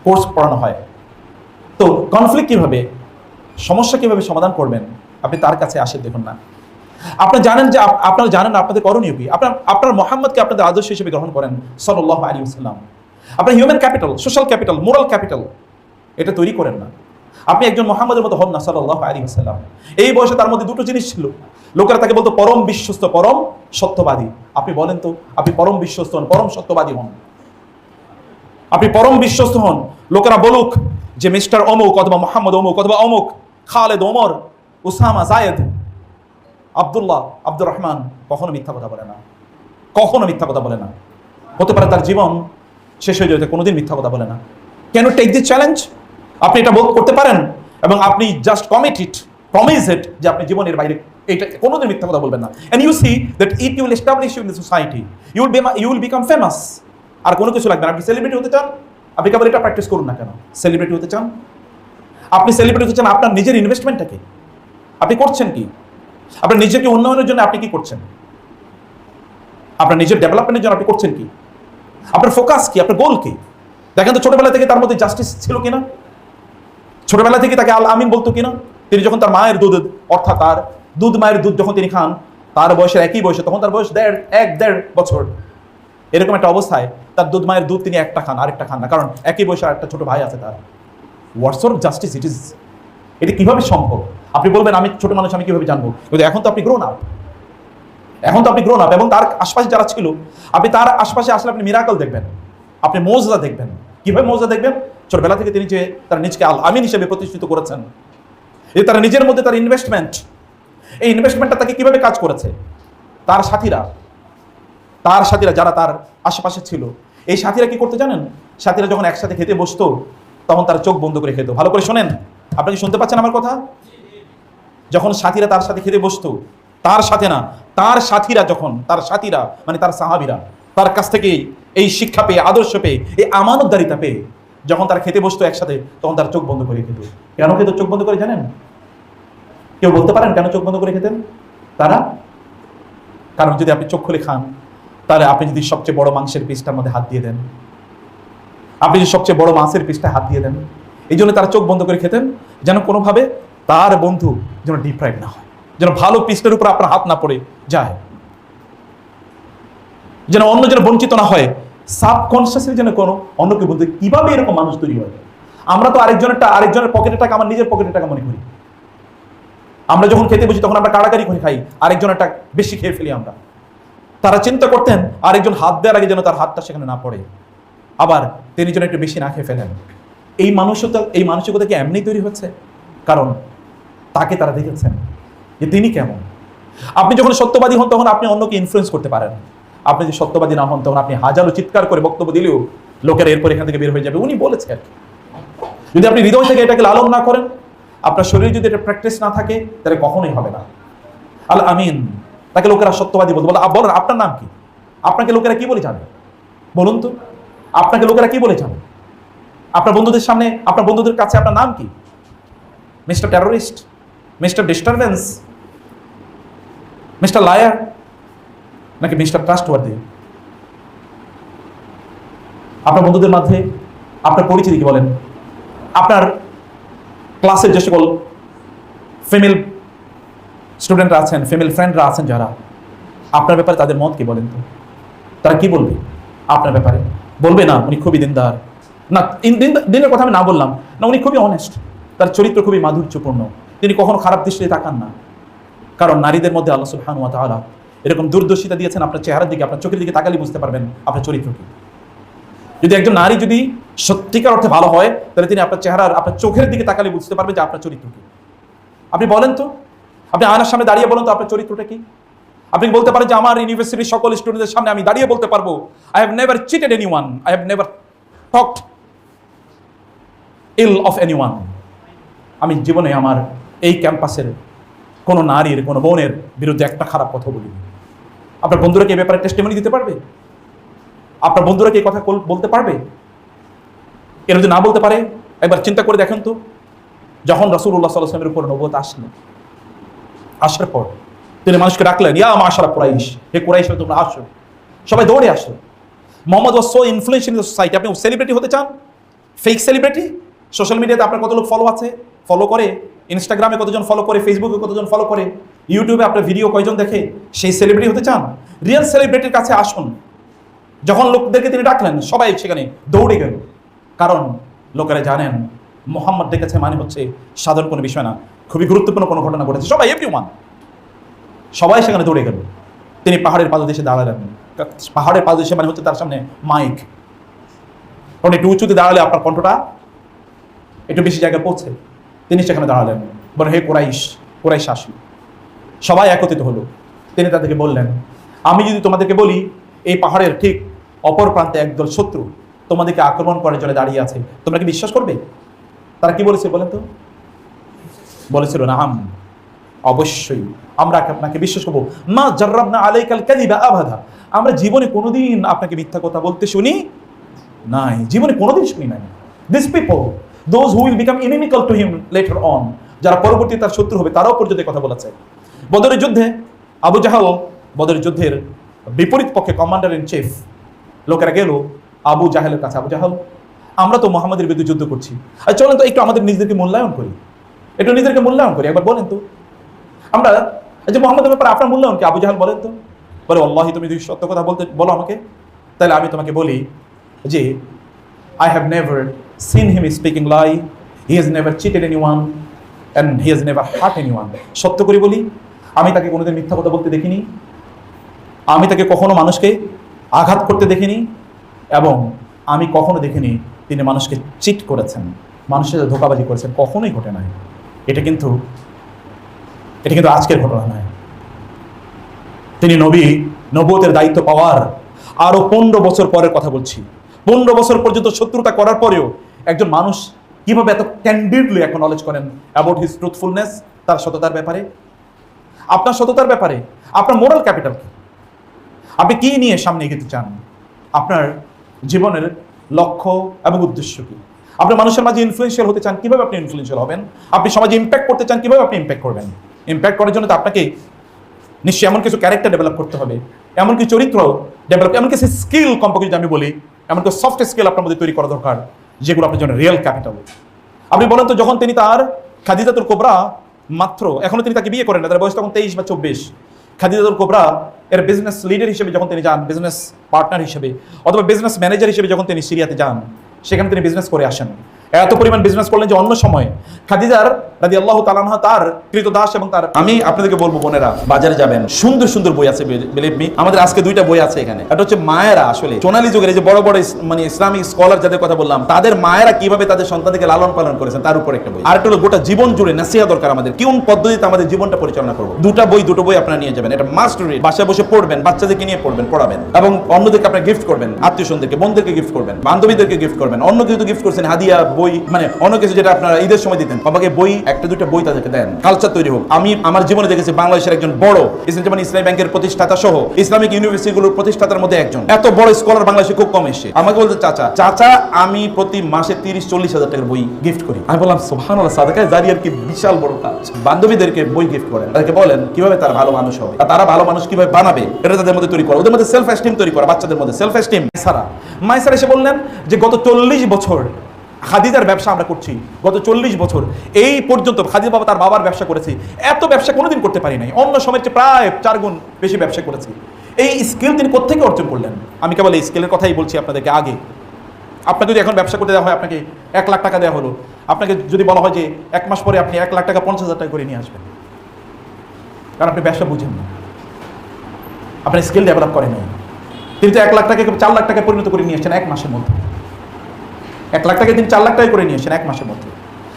কোর্স পড়ানো হয়। তো কনফ্লিক্ট কীভাবে, সমস্যা কীভাবে সমাধান করবেন, আপনি তার কাছে আসেন। দেখুন না, আপনারা জানেন যে আপনাদের করণীয় কি। আপনার মুহাম্মদকে আপনাদের আদর্শ হিসেবে গ্রহণ করেন সাল্লাল্লাহু আলাইহি ওয়াসাল্লাম। আপনার human capital, social capital, moral capital এটা তৈরি করেন না। আপনি একজন মুহাম্মদের মতো হন না সাল্লাল্লাহু আলাইহি ওয়াসাল্লাম। এই বয়সে তার মধ্যে 2টো জিনিস ছিল, লোকেরা তাকে বলতো পরম বিশ্বস্ত, পরম সত্যবাদী। আপনি বলেন তো, আপনি পরম বিশ্বস্ত হন, পরম সত্যবাদী হন? আপনি পরম বিশ্বস্ত হন, লোকেরা বলুক যে মিস্টার অমুক অথবা মোহাম্মদ অমুক অথবা অমুক, খালেদ, ওমর, উসামা, জায়েদ, আব্দুল্লাহ, আব্দুর রহমান কখনো মিথ্যা কথা বলে না, কখনো মিথ্যা কথা বলে না। হতে পারে তার জীবন শেষ হয়ে যেতে, কোনোদিন মিথ্যা কথা বলে না। Can you take this challenge? আপনি এটা করতে পারেন এবং আপনি জাস্ট প্রমিস ইট যে আপনি জীবনের বাইরে এটা কোনোদিন মিথ্যা কথা বলবেন না। And you see that it will establish you in the society, you will become famous. আর কোনো কিছু লাগবে না। আপনি সেলিব্রিটি হতে চান, আপনি কেবল এটা প্র্যাকটিস করুন না কেন। সেলিব্রিটি হতে চান, আপনি সেলিব্রিটি হতে চান, আপনার নিজের ইনভেস্টমেন্টটা কি? আপনি করছেন কি? আপনার নিজেকে উন্নয়নের জন্য আপনি কি করছেন? আপনার নিজের ডেভেলপমেন্টের জন্য আপনি করছেন কি? আপনার ফোকাস কি? আপনার গোল কি? দেখেন তো ছোটবেলা থেকে তার মধ্যে জাস্টিস ছিল কিনা, ছোটবেলা থেকে তাকে আল আমিন বলতো কিনা। তিনি যখন তার মায়ের দুধ, অর্থাৎ তার মায়ের দুধ যখন তিনি খান, তার বয়সের একই বয়সে, তখন তার বয়স 1.5 বছর, এরকম একটা অবস্থায় তার মায়ের দুধ তিনি একটা খান, আরেকটা খান না, কারণ একই বয়সে আরেকটা ছোট ভাই আছে তার। What sort of justice it is? এটা কিভাবে সম্ভব? আপনি বলবেন আমি ছোট মানুষ, আমি কিভাবে জানবো? কিন্তু এখন তো আপনি গ্রোন আপ, এখন তো আপনি গ্রোন আপ, এবং তার আশপাশে যারা ছিল, আপনি তার আশপাশে আসলে আপনি মিরাকল দেখবেন, আপনি মৌজুদা দেখবেন। কিভাবে মৌজুদা দেখবেন? ছোটবেলা থেকে তিনি যে তার নিজকে আল আমিন হিসেবে প্রতিষ্ঠিত করেছেন, এই তার নিজের মধ্যে তার ইনভেস্টমেন্ট, এই ইনভেস্টমেন্টটা তাকে কিভাবে কাজ করেছে। তার সাথীরা যারা তার আশেপাশে ছিল, এই সাথীরা কি করতে জানেন? সাথীরা যখন একসাথে খেতে বসতো তখন তার চোখ বন্ধ করে খেত। ভালো করে শোনেন, আপনি কি শুনতে পাচ্ছেন আমার কথা? যখন সাথীরা তার সাথে খেতে বসতো, তার সাথে না, তার সাথীরা মানে তার সাহাবীরা তার কাছ থেকে এই শিক্ষা পেয়ে, আদর্শ পেয়ে, এই আমানতদারিতা পেয়ে যখন তার খেতে বসতো একসাথে, তখন তার চোখ বন্ধ করে খেত। কেন খেত চোখ বন্ধ করে জানেন? কেউ বলতে পারেন কেন চোখ বন্ধ করে খেতেন তারা? কারণ যদি আপনি চোখ খুলে খান, তাহলে আপনি যদি সবচেয়ে বড় মাংসের পিসটার মধ্যে হাত দিয়ে দেন, আপনি যদি সবচেয়ে বড় মাছের পিসটা হাত দিয়ে দেন, এই জন্য তারা চোখ বন্ধ করে খেতেন, যেন কোনোভাবে তার বন্ধু যেন ডিপ্রাইভ না হয়, যেন ভালো পিসটার উপর আপনার হাত না পড়ে যায়, যেন অন্য যেন বঞ্চিত না হয়। সাবকনসিয়াসলি যেন কোনো অন্যকে বলতে, কিভাবে এরকম মানুষ তৈরি হয়? আমরা তো আরেকজনের পকেটের টাকা আমার নিজের পকেটের টাকা মনে করি। আমরা যখন খেতে বসি তখন আমরা কাড়াকাড়ি করে খাই, আরেকজনের টাকা বেশি খেয়ে ফেলি আমরা। তারা চিন্তা করতেন আরেকজন হাত দেওয়ার আগে যেন তার হাতটা সেখানে না পড়ে, আবার তিনি যেন একটু বেশি না খেয়ে ফেলেন। এই মানসিকতা কি এমনি তৈরি হচ্ছে? কারণ তাকে তারা দেখেছেন যে তিনি কেমন। আপনি যখন সত্যবাদী হন তখন আপনি অন্যকে ইনফ্লুয়েন্স করতে পারেন। আপনি যে সত্যবাদী না হন তখন আপনি হাজারো চিৎকার করে বক্তব্য দিলেও লোকেরা এরপর এখান থেকে বের হয়ে যাবে, উনি বলেছেন। যদি আপনি হৃদয় থেকে এটাকে লালন না করেন, আপনার শরীরে যদি এটা প্র্যাকটিস না থাকে, তাহলে কখনোই হবে না। আল আমিন, তাকে লোকেরা সত্যবাদী বলতে বলে। বলেন আপনার নাম কি? আপনাকে লোকেরা কি বলে জানে? বলুন তো, আপনাকে লোকেরা কি বলে জানে? আপনার বন্ধুদের সামনে, আপনার বন্ধুদের কাছে আপনার নাম কি? Mister terrorist, mister disturbance, mister liar, নাকি মিস্টার ট্রাস্টওয়ার্দি? আপনার বন্ধুদের মধ্যে আপনার পরিচিতি কি বলেন? আপনার ক্লাসের যে সকল ফিমেল স্টুডেন্টরা আছেন, ফিমেল ফ্রেন্ডরা আছেন যারা, আপনার ব্যাপারে তাদের মত কি বলেন তো? তারা কি বলবে আপনার ব্যাপারে? বলবে না উনি খুবই দিনদার, না দিনের কথা আমি না বললাম, না উনি খুবই অনেস্ট, তার চরিত্র খুবই মাধুর্যপূর্ণ, তিনি কখনো খারাপ দৃষ্টিতে তাকান না। কারণ নারীদের মধ্যে আল্লাহ সুবহানাহু ওয়া তাআলা এরকম দূরদর্শিতা দিয়েছেন, আপনার চেহারার দিকে, আপনার চোখের দিকে তাকালে বুঝতে পারবেন আপনার চরিত্র কি। যদি একজন নারী যদি সত্যিকার অর্থে ভালো হয়, তাহলে তিনি আপনার চেহারার, আপনার চোখের দিকে তাকালে বুঝতে পারবেন যে আপনার চরিত্র কি। আপনি বলেন তো, আপনি আয়নার সামনে দাঁড়িয়ে বলেন তো আপনার চরিত্রটা কি। আপনি বলতে পারেন যে আমার ইউনিভার্সিটির সকল স্টুডেন্টদের সামনে আমি দাঁড়িয়ে বলতে পারবো, I have never cheated anyone, I have never talked ill of anyone. আমি জীবনে আমার এই ক্যাম্পাসের কোনো নারীর, কোনো বোনের বিরুদ্ধে একটা খারাপ কথা বলিনি। আপনার বন্ধুরা কি এই ব্যাপারে টেস্টিমনি দিতে পারবে? আপনার বন্ধুরা কি এই কথা বলতে পারবে? এর যদি না বলতে পারে, একবার চিন্তা করে দেখেন তো, যখন রাসূলুল্লাহ সাল্লাল্লাহু আলাইহি ওয়াসাল্লামের উপর নবুয়ত আসার পর তিনি মানুষকে ডাকলেন, ইয়া মাশারা কুরাইশ, হে কুরাইশ তোমরা আসো। সবাই দৌড়ে আসো। Mohammad was so influential in the society. আপনি সেলিব্রিটি হতে চান, ফেক সেলিব্রিটি? সোশ্যাল মিডিয়াতে আপনার কত লোক ফলো আছে, ফলো করে, ইনস্টাগ্রামে কতজন ফলো করে, ফেসবুকে কতজন ফলো করে, ইউটিউবে আপনার ভিডিও কয়জন দেখে, সেই সেলিব্রিটি হতে চান? রিয়েল সেলিব্রিটির কাছে আসুন। যখন লোকদেরকে তিনি ডাকলেন, সবাই সেখানে দৌড়ে গেল। কারণ লোকেরা জানেন মোহাম্মদ ডেকেছে মানে হচ্ছে সাধারণ কোনো বিষয় না, খুবই গুরুত্বপূর্ণ কোনো ঘটনা ঘটেছে। সবাই এভরিওয়ান, সবাই সেখানে দৌড়ে গেল। তিনি পাহাড়ের পাদদেশে দাঁড়ালেন। পাহাড়ের পাদদেশে মানে হচ্ছে তার সামনে মাইক, কারণ একটু উঁচুতে দাঁড়ালে আপনার কণ্ঠটা একটু বেশি জায়গায় পৌঁছে। তিনি সেখানে দাঁড়ালেন, বলেন, হে কুরাইশ আসি। সবাই একত্রিত হলো। তিনি তাদেরকে বললেন, আমি যদি তোমাদেরকে বলি এই পাহাড়ের ঠিক অপর প্রান্তে একদল শত্রু তোমাদেরকে আক্রমণ করার জন্য দাঁড়িয়ে আছে, তোমরা কি বিশ্বাস করবে? তারা কি বলেছে বলেন তো? বলেছিল, নাম, অবশ্যই আমরা আপনাকে বিশ্বাস করবো। মা জাররাবনা আলাইকাল কাযিবা আবাদা, আমরা জীবনে কোনোদিন আপনাকে মিথ্যা কথা বলতে শুনি নাই, জীবনে কোনোদিন শুনি নাই। This people, those who will become ইনিমিক্যাল to him letter on, যারা পরবর্তী তার শত্রু হবে, তারাও পর্যন্ত কথা বলেছে। বদরের যুদ্ধে আবু জাহল, বদরের যুদ্ধের বিপরীত পক্ষে কমান্ডার ইন চিফ, লোকেরা গেল আবু জাহেলের কাছে, আবু জাহল, আমরা তো মুহাম্মাদের বিরুদ্ধে যুদ্ধ করছি, আর চলেন তো একটু আমাদের নিজেদেরকে মূল্যায়ন করি, একটু নিজেদেরকে মূল্যায়ন করি, একবার বলেন তো আমরা যে মুহাম্মাদের ব্যাপারে আপনার মূল্যায়ন কি? আবু জাহল বলেন তো। বলে, আল্লাহি তুমি যদি সত্য কথা বলো আমাকে, তাহলে আমি তোমাকে বলি যে I have never seen him speaking lie, he has never cheated anyone and he has never hurt anyone. সত্য করে বলি, আমি তাকে কোনোদিন মিথ্যা কথা বলতে দেখিনি, আমি তাকে কখনো মানুষকে আঘাত করতে দেখিনি, এবং আমি কখনো দেখিনি তিনি মানুষকে চিট করেছেন, মানুষের সাথে ধোঁকাবাজি করেছেন, কখনোই ঘটে নাই। এটা কিন্তু আজকের ঘটনা নয়। তিনি নবুয়তের দায়িত্ব পাওয়ার আরো 15 বছর পরের কথা বলছি। 15 বছর পর্যন্ত শত্রুতা করার পরেও একজন মানুষ কিভাবে এত ক্যান্ডিডলি অ্যাকনলেজ করেন অ্যাবাউট হিজ ট্রুথফুলনেস, তার সততার ব্যাপারে, আপনার সততার ব্যাপারে, আপনার মোরাল ক্যাপিটাল কি, আপনি কি নিয়ে সামনে এগোতে চান, আপনার জীবনের লক্ষ্য এবং উদ্দেশ্য কি, আপনি মানুষের মাঝে ইনফ্লুয়েন্সিয়াল হতে চান, কিভাবে আপনি ইনফ্লুয়েন্সিয়াল হবেন, আপনি সমাজে ইম্প্যাক্ট করতে চান, কিভাবে আপনি ইম্প্যাক্ট করবেন। ইম্প্যাক্ট করার জন্য তো আপনাকে নিশ্চয়ই এমন কিছু ক্যারেক্টার ডেভেলপ করতে হবে, এমন কিছু চরিত্র ডেভেলপ, এমন কিছু স্কিল কমপক্ষে যদি আমি বলি, এমন কিছু সফট স্কিল আপনার মধ্যে তৈরি করা দরকার, যেগুলো আপনার জন্য রিয়েল ক্যাপিটাল। আপনি বলেন তো, যখন তিনি তার খাদিজাতুল কুবরা মাত্র, এখনো তিনি তাকে বিয়ে করেন না, তার বয়স তখন 23 বা 24, খাদিজাতুল কুবরা এর বিজনেস লিডার হিসেবে যখন তিনি যান, বিজনেস পার্টনার হিসেবে অথবা বিজনেস ম্যানেজার হিসেবে যখন তিনি সিরিয়াতে যান, সেখানে তিনি বিজনেস করে আসেন। এত পরিমাণ বিজনেস করলেন যে অন্য সময় খাদিজার রাদিয়াল্লাহু তাআলা আনহা তার কৃতদাস এবং তার, আমি আপনাদেরকে বলবো বোনেরা, বাজারে যাবেন, সুন্দর সুন্দর বই আছে, বিলিভ মি, আমাদের আজকে 2টা বই আছে এখানে। এটা হচ্ছে মায়েরা, আসলে সোনালী যুগের এই যে বড় বড় মানে ইসলামিক স্কলার যাদের কথা বললাম, তাদের মায়েরা কিভাবে তাদের সন্তানকে লালন পালন করেছেন তার উপর একটা বই। আর একটা হলো গোটা জীবন জুড়ে নাসিহা দরকার আমাদের, কোন পদ্ধতিতে আমাদের জীবনটা পরিচালনা করবো। দুটো বই আপনারা নিয়ে যাবেন, এটা মাস্ট রিড, বাসায় বসে পড়বেন, বাচ্চাদেরকে নিয়ে পড়বেন, পড়াবেন, এবং অন্যদেরকে আপনারা গিফট করবেন, আত্মীয়স্বজনদেরকে, বোনদেরকে গিফট করবেন, বান্ধবীদেরকে গিফট করবেন, অন্য কিছু গিফট করছেন, হাদিয়া, বই, মানে অন্য কিছু যেটা আপনারা ঈদের সময় দিতেন, বাবাকে বই, একটা দুটো বই তাদেরকে দেন, কালচার তৈরি হোক। আমি আমার জীবনে দেখেছি বাংলাদেশের একজন বড় ইসলামী ব্যাংকের প্রতিষ্ঠাতা সহ ইসলামিক ইউনিভার্সিটিগুলোর প্রতিষ্ঠাতার মধ্যে একজন, এত বড় স্কলার বাংলাদেশে খুব কম এসে আমাকে বলতে, চাচা আমি প্রতি মাসে 30-40 হাজার টাকার বই গিফট করি। আমি বললাম সুবহানাল্লাহ, সাদাকায়ে জারিয়ার কি বিশাল বড় কাজ। বান্ধবীদেরকে বই গিফট করেন, তাদেরকে বলেন কিভাবে তারা ভালো মানুষ হবে, তারা ভালো মানুষ কিভাবে বানাবে, এটা তাদের মধ্যে তৈরি করা, ওদের মধ্যে সেলফ এস্টিম তৈরি করা, বাচ্চাদের মধ্যে সেলফ এস্টিম। মাইসারা এসে বললেন যে গত 40 বছর খাদিজার ব্যবসা আমরা করছি, গত 40 বছর এই পর্যন্ত খাদিজা বাবা তার বাবার ব্যবসা করেছি, এত ব্যবসা কোনোদিন করতে পারি নাই, অন্য সময়ের চেয়ে প্রায় 4 গুণ বেশি ব্যবসা করেছি। এই স্কিল তিনি কোত্থেকে অর্জন করলেন? আমি কেবল এই স্কিলের কথাই বলছি আপনাদেরকে। আগে আপনাকে যদি এখন ব্যবসা করতে দেওয়া হয়, আপনাকে 1 লাখ টাকা দেওয়া হলো, আপনাকে যদি বলা হয় যে 1 মাস পরে আপনি 1 লাখ টাকা 50,000 টাকা করে নিয়ে আসবেন, কারণ আপনি ব্যবসা বুঝেন না, আপনার স্কিল ডেভেলপ করেন নাই। তিনি তো 1 লাখ টাকাকে 4 লাখ টাকায় পরিণত করে নিয়ে আসছেন 1 মাসের মধ্যে। 1 লাখ টাকা তিনি 4 লাখ টাকা করে নিয়ে আসেন 1 মাসের মধ্যে।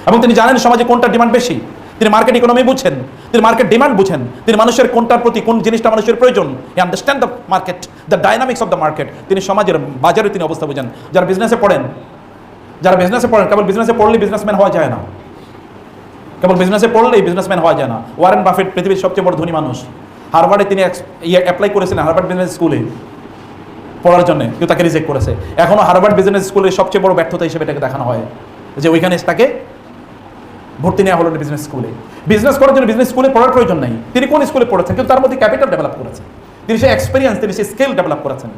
এবং তিনি জানেন সমাজে কোনটা ডিমান্ড বেশি, তিনি মার্কেট ইকোনমি বুঝেন, তিনি মার্কেট ডিমান্ড বুঝেন, তিনি মানুষের কোনটার প্রতি কোন জিনিসটা মানুষের প্রয়োজন, he understand the market, the dynamics of the market. তিনি সমাজের বাজারে তিনি অবস্থা বুঝেন। যারা বিজনেসে পড়েন কেবল বিজনেসে পড়লেই বিজনেসম্যান হওয়া যায় না, কেবল বিজনেসে পড়লেই বিজনেসম্যান হওয়া যায় না। ওয়ারেন বাফেট পৃথিবীর সবচেয়ে বড় ধনী মানুষ, হার্ভার্ডে তিনি অ্যাপ্লাই করেছিলেন, হার্ভার্ড বিজনেস স্কুলে পড়ার জন্য, কেউ তাকে রিজেক্ট করেছে। এখনো হার্ভার্ড বিজনেস স্কুলের সবচেয়ে বড় ব্যর্থতা হিসেবে এটাকে দেখানো হয় যে ওইখানে তাকে ভর্তি নেওয়া হলো না বিজনেস স্কুলে। বিজনেস করার জন্য বিজনেস স্কুলে পড়ার প্রয়োজন নাই। তিনি কোন স্কুলে পড়েছেন, কিন্তু তার মধ্যে ক্যাপিটাল ডেভেলপ করেছেন, তিনি সেই এক্সপিরিয়েন্স, তিনি সেই স্কিল ডেভেলপ করেছেন,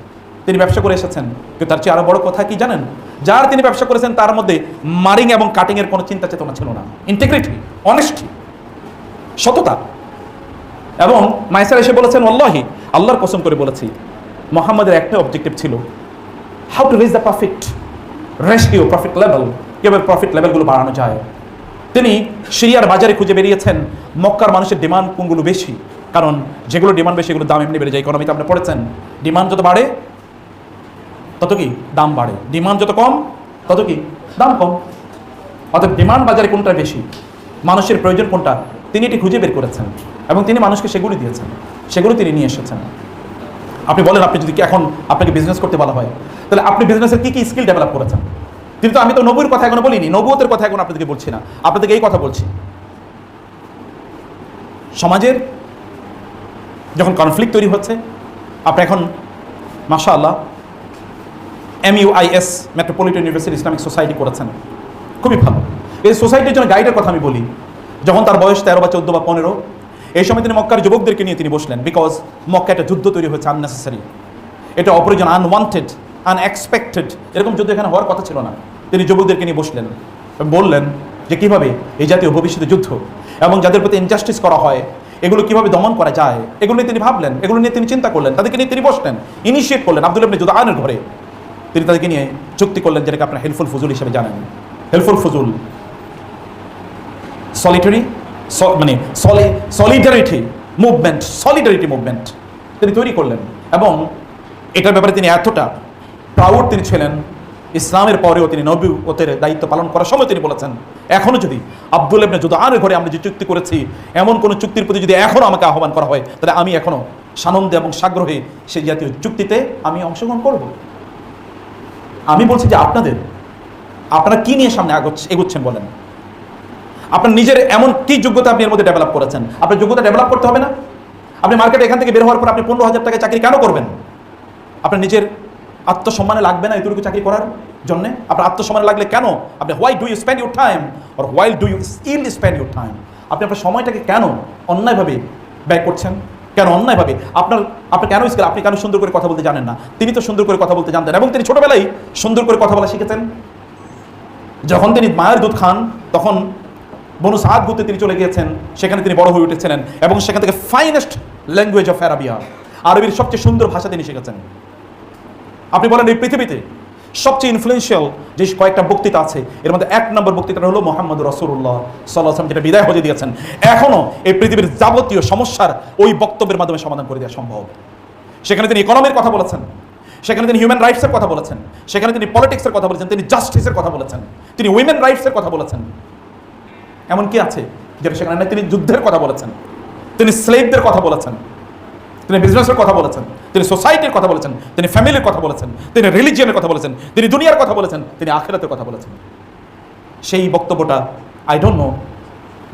তিনি ব্যবসা করে এসেছেন। কিন্তু তার চেয়ে আরো বড় কথা কি জানেন? যার তিনি ব্যবসা করেছেন তার মধ্যে মারিং এবং কাটিং এর কোনো চিন্তা চেতনা ছিল না, ইন্টিগ্রিটি, অনেস্টি, সততা। এবং মাইসার এসে বলেছেন, ওয়াল্লাহি, আল্লাহর কসম করে বলেছি, মোহাম্মদের একটা অবজেক্টিভ ছিল, how to reach the profit ratio, profit level, কিভাবে প্রফিট লেভেলগুলো বাড়ানো যায়। তিনি সিরিয়ার বাজারে খুঁজে বেরিয়েছেন মক্কার মানুষের ডিমান্ড কোনগুলো বেশি, কারণ যেগুলো ডিমান্ড বেশি এগুলো দাম এমনি বেড়ে যায়। ইকোনমিতে আপনি পড়েছেন, ডিমান্ড যত বাড়ে তত কি দাম বাড়ে, ডিমান্ড যত কম তত কি দাম কম। অর্থাৎ ডিমান্ড বাজারে কোনটা বেশি, মানুষের প্রয়োজন কোনটা, তিনি এটি খুঁজে বের করেছেন এবং তিনি মানুষকে সেগুলি দিয়েছেন, সেগুলো তিনি নিয়ে এসেছেন। আপনি বলেন, আপনি যদি এখন আপনাকে বিজনেস করতে বলা হয়, তাহলে আপনি বিজনেসের কি কি স্কিল ডেভেলপ করেছেন? কিন্তু আমি তো নবুর কথা এখনো বলিনি, নবুয়তের কথা এখন আপনাদেরকে বলছি না, আপনাদেরকে এই কথা বলছি। সমাজের যখন কনফ্লিক্ট তৈরি হচ্ছে, আপনি এখন মাশাআল্লাহ MUIS metropolitan university Islamic society করেছেন, খুবই ভালো। এই সোসাইটির জন্য গাইডের কথা আমি বলি, যখন তার বয়স 13 বা 14 বা 15, এই সময় তিনি মক্কার যুবকদেরকে নিয়ে তিনি বসলেন, বিকজ মক্কা একটা যুদ্ধ তৈরি হয়েছে, আননেসেসারি, এটা অপ্রয়োজন, আনওয়ান্টেড, আনএক্সপেক্টেড, এরকম যুদ্ধ এখানে হওয়ার কথা ছিল না। তিনি যুবকদেরকে নিয়ে বসলেন, বললেন যে কিভাবে এই জাতীয় ভবিষ্যতে যুদ্ধ এবং যাদের প্রতি ইনজাস্টিস করা হয় এগুলো কিভাবে দমন করা যায়, এগুলো নিয়ে তিনি ভাবলেন, এগুলো নিয়ে তিনি চিন্তা করলেন, তাদেরকে নিয়ে তিনি বসলেন, ইনিশিয়েট করলেন। আব্দুল্লাহ ইবনে জুদআনের ঘরে তিনি তাদেরকে নিয়ে চুক্তি করলেন, যেটাকে আপনারা হেল্পফুল ফুজুল হিসেবে জানেন। হেল্পফুল ফুজুল সলিটারি মানে সলিডারিটি মুভমেন্ট তিনি তৈরি করলেন। এবং এটার ব্যাপারে তিনি এতটা প্রাউড তিনি ছিলেন, ইসলামের পরেও তিনি নবুয়তের দায়িত্ব পালন করার সময় তিনি বলেছেন, এখনও যদি আব্দুল ইবনে জুদআনের ঘরে আমরা যে চুক্তি করেছি, এমন কোনো চুক্তির প্রতি যদি এখনও আমাকে আহ্বান করা হয়, তাহলে আমি এখনও সানন্দে এবং সাগ্রহে সেই জাতীয় চুক্তিতে আমি অংশগ্রহণ করব। আমি বলছি যে আপনারা কি নিয়ে সামনে এগোচ্ছেন বলেন? আপনার নিজের এমন কি যোগ্যতা আপনি এর মধ্যে ডেভেলপ করেছেন? আপনার যোগ্যতা ডেভেলপ করতে হবে না? আপনি মার্কেটে এখান থেকে বের হওয়ার পর আপনি 15,000 টাকা চাকরি কেন করবেন? আপনার নিজের আত্মসম্মানে লাগবে না এতটুকু চাকরি করার জন্য? আপনার আত্মসম্মানে লাগলে কেন আপনি why do you spend your time or why do you ill spend your time? আপনি আপনার সময়টাকে কেন অন্যায়ভাবে ব্যয় করছেন? কেন অন্যায়ভাবে? আপনি কেন স্কিল? আপনি কেন সুন্দর করে কথা বলতে জানেন না? তিনি তো সুন্দর করে কথা বলতে জানতেন এবং তিনি ছোটবেলায় সুন্দর করে কথা বলা শিখেছেন। যখন তিনি মায়ের দুধ খান তখন বনু সাদ গুতে তিনি চলে গিয়েছেন, সেখানে তিনি বড় হয়ে উঠেছিলেন এবং সেখান থেকে ফাইনেস্ট ল্যাঙ্গুয়েজ অফ আরবিয়া, আরবির সবচেয়ে সুন্দর ভাষা তিনি শিখেছেন। আপনি বলেন এই পৃথিবীতে সবচেয়ে ইনফ্লুয়েন্সিয়াল যে কয়েকটা বক্তৃতা আছে, এর মধ্যে 1 নম্বর বক্তৃতাটা হলো মুহাম্মদ রাসূলুল্লাহ সাল্লাল্লাহু আলাইহি ওয়াসাল্লাম, যেটা বিদায় হজে দিয়েছেন। এখনও এই পৃথিবীর যাবতীয় সমস্যার ওই বক্তব্যের মাধ্যমে সমাধান করে দেওয়া সম্ভব। সেখানে তিনি ইকোনমির কথা বলেছেন, সেখানে তিনি হিউম্যান রাইটসের কথা বলেছেন, সেখানে তিনি পলিটিক্সের কথা বলেছেন, তিনি জাস্টিসের কথা বলেছেন, তিনি উইমেন রাইটসের কথা বলেছেন। এমন কি আছে যেটা সেখানে না? তিনি যুদ্ধের কথা বলেছেন, তিনি স্লেভদের কথা বলেছেন, তিনি বিজনেসের কথা বলেছেন, তিনি সোসাইটির কথা বলেছেন, তিনি ফ্যামিলির কথা বলেছেন, তিনি রিলিজিয়নের কথা বলেছেন, তিনি দুনিয়ার কথা বলেছেন, তিনি আখিরাতের কথা বলেছেন। সেই বক্তব্যটা আই ডোন্ট নো